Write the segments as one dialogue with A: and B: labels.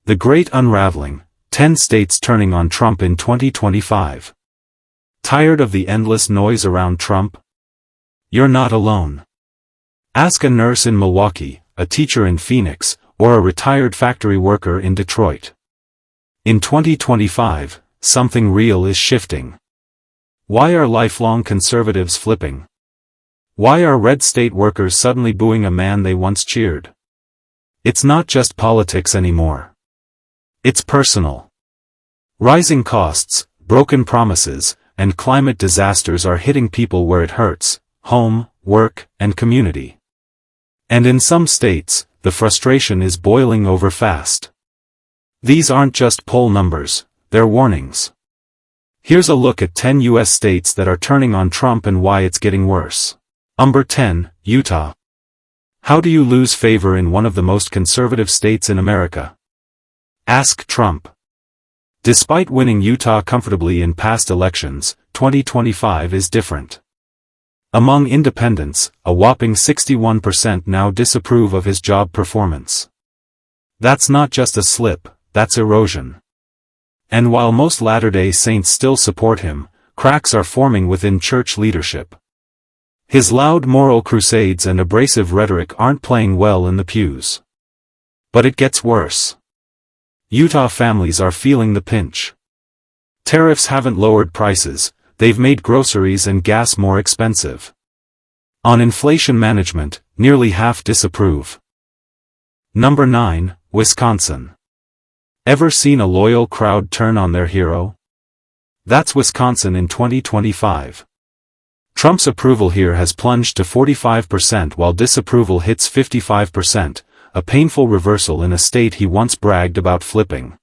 A: The Great Unraveling, 10 states turning on Trump in 2025. Tired of the endless noise around Trump? You're not alone. Ask a nurse in Milwaukee, a teacher in Phoenix, or a retired factory worker in Detroit. In 2025, something real is shifting. Why are lifelong conservatives flipping? Why are red state workers suddenly booing a man they once cheered? It's not just politics anymore. It's personal. Rising costs, broken promises, and climate disasters are hitting people where it hurts: home, work, and community. And in some states, the frustration is boiling over fast. These aren't just poll numbers, they're warnings. Here's a look at 10 U.S. states that are turning on Trump and why it's getting worse. Number 10, Utah. How do you lose favor in one of the most conservative states in America? Ask Trump. Despite winning Utah comfortably in past elections, 2025 is different. Among independents, a whopping 61% now disapprove of his job performance. That's not just a slip, that's erosion. And while most Latter-day Saints still support him, cracks are forming within church leadership. His loud moral crusades and abrasive rhetoric aren't playing well in the pews. But it gets worse. Utah families are feeling the pinch. Tariffs haven't lowered prices, they've made groceries and gas more expensive. On inflation management, nearly half disapprove. Number 9, Wisconsin. Ever seen a loyal crowd turn on their hero? That's Wisconsin in 2025. Trump's approval here has plunged to 45% while disapproval hits 55%, a painful reversal in a state he once bragged about flipping.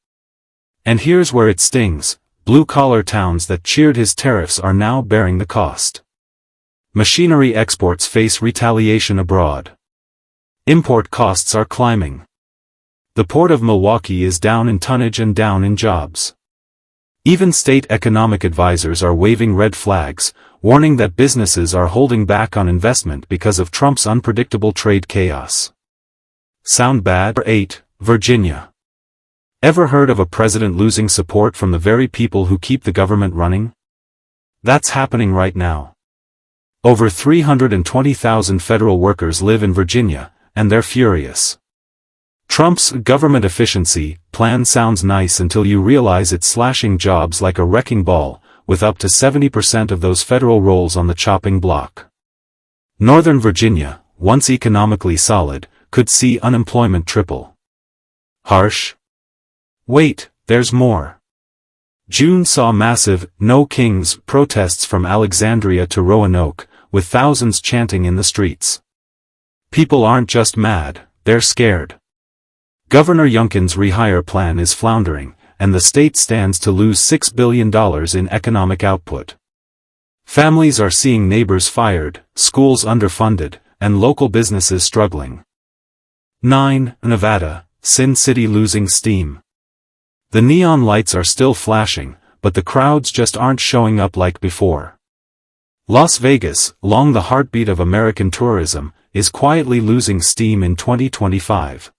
A: And here's where it stings: blue-collar towns that cheered his tariffs are now bearing the cost. Machinery exports face retaliation abroad. Import costs are climbing. The Port of Milwaukee is down in tonnage and down in jobs. Even state economic advisors are waving red flags, warning that businesses are holding back on investment because of Trump's unpredictable trade chaos. Sound bad? 8, Virginia. Ever heard of a president losing support from the very people who keep the government running? That's happening right now. Over 320,000 federal workers live in Virginia, and they're furious. Trump's government efficiency plan sounds nice until you realize it's slashing jobs like a wrecking ball, with up to 70% of those federal roles on the chopping block. Northern Virginia, once economically solid, could see unemployment triple. Harsh? Wait, there's more. June saw massive "No Kings" protests from Alexandria to Roanoke, with thousands chanting in the streets. People aren't just mad, they're scared. Governor Youngkin's rehire plan is floundering, and the state stands to lose $6 billion in economic output. Families are seeing neighbors fired, schools underfunded, and local businesses struggling. 9, Nevada, Sin City losing steam. The neon lights are still flashing, but the crowds just aren't showing up like before. Las Vegas, long the heartbeat of American tourism, is quietly losing steam in 2025.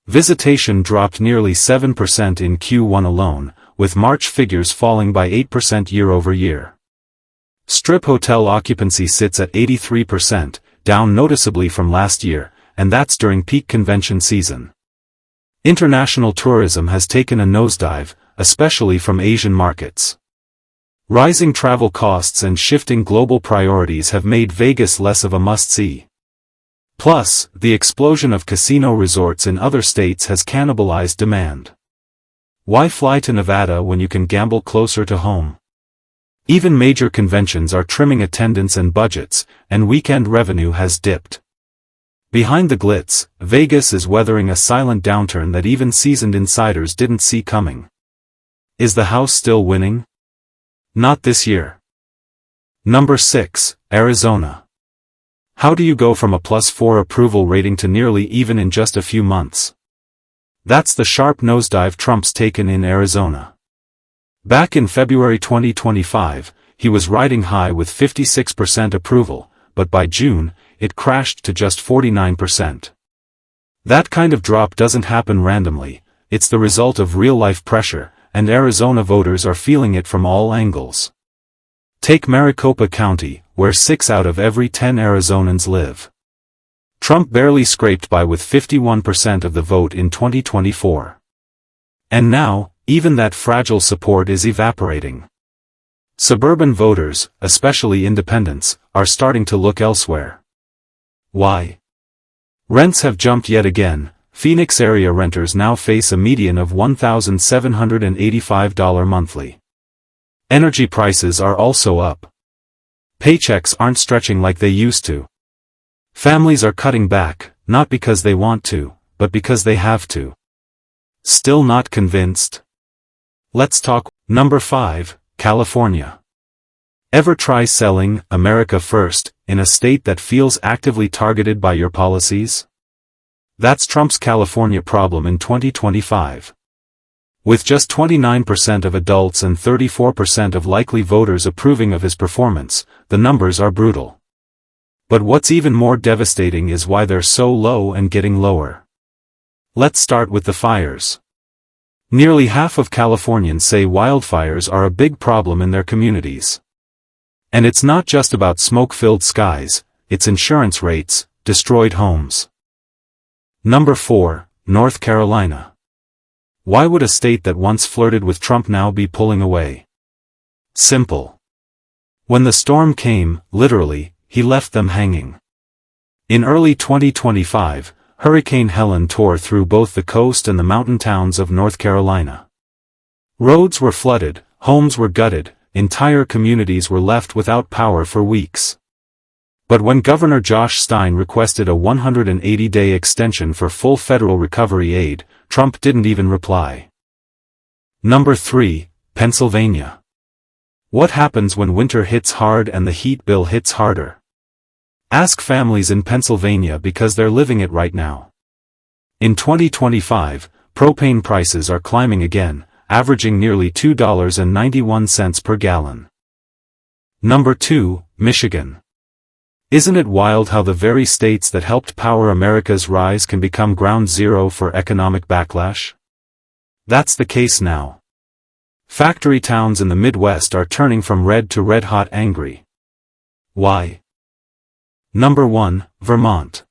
A: Visitation dropped nearly 7% in Q1 alone, with March figures falling by 8% year-over-year. Strip hotel occupancy sits at 83%, down noticeably from last year, and that's during peak convention season. International tourism has taken a nosedive, especially from Asian markets. Rising travel costs and shifting global priorities have made Vegas less of a must-see. Plus, the explosion of casino resorts in other states has cannibalized demand. Why fly to Nevada when you can gamble closer to home? Even major conventions are trimming attendance and budgets, and weekend revenue has dipped. Behind the glitz, Vegas is weathering a silent downturn that even seasoned insiders didn't see coming. Is the house still winning? Not this year. Number 6, Arizona. How do you go from a +4 approval rating to nearly even in just a few months? That's the sharp nosedive Trump's taken in Arizona. Back in February 2025, he was riding high with 56% approval, but by June, it crashed to just 49%. That kind of drop doesn't happen randomly, it's the result of real-life pressure, and Arizona voters are feeling it from all angles. Take Maricopa County, where 6 out of every 10 Arizonans live. Trump barely scraped by with 51% of the vote in 2024. And now, even that fragile support is evaporating. Suburban voters, especially independents, are starting to look elsewhere. Why? Rents have jumped yet again. Phoenix area renters now face a median of $1,785 monthly. Energy prices are also up. Paychecks aren't stretching like they used to. Families are cutting back, not because they want to, but because they have to. Still not convinced? Let's talk. Number 5, California. Ever try selling America First in a state that feels actively targeted by your policies? That's Trump's California problem in 2025. With just 29% of adults and 34% of likely voters approving of his performance, the numbers are brutal. But what's even more devastating is why they're so low and getting lower. Let's start with the fires. Nearly half of Californians say wildfires are a big problem in their communities. And it's not just about smoke-filled skies, it's insurance rates, destroyed homes. Number 4, North Carolina. Why would a state that once flirted with Trump now be pulling away? Simple. When the storm came, literally, he left them hanging. In early 2025, Hurricane Helene tore through both the coast and the mountain towns of North Carolina. Roads were flooded, homes were gutted, entire communities were left without power for weeks. But when Governor Josh Stein requested a 180-day extension for full federal recovery aid, Trump didn't even reply. Number 3, Pennsylvania. What happens when winter hits hard and the heat bill hits harder? Ask families in Pennsylvania because they're living it right now. In 2025, propane prices are climbing again, averaging nearly $2.91 per gallon. Number 2, Michigan. Isn't it wild how the very states that helped power America's rise can become ground zero for economic backlash? That's the case now. Factory towns in the Midwest are turning from red to red-hot angry. Why? Number 1, Vermont.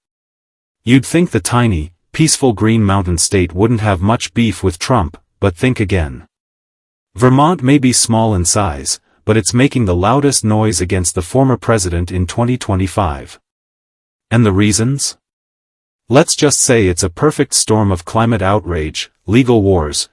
A: You'd think the tiny, peaceful Green Mountain state wouldn't have much beef with Trump, but think again. Vermont may be small in size, but it's making the loudest noise against the former president in 2025. And the reasons? Let's just say it's a perfect storm of climate outrage, legal wars,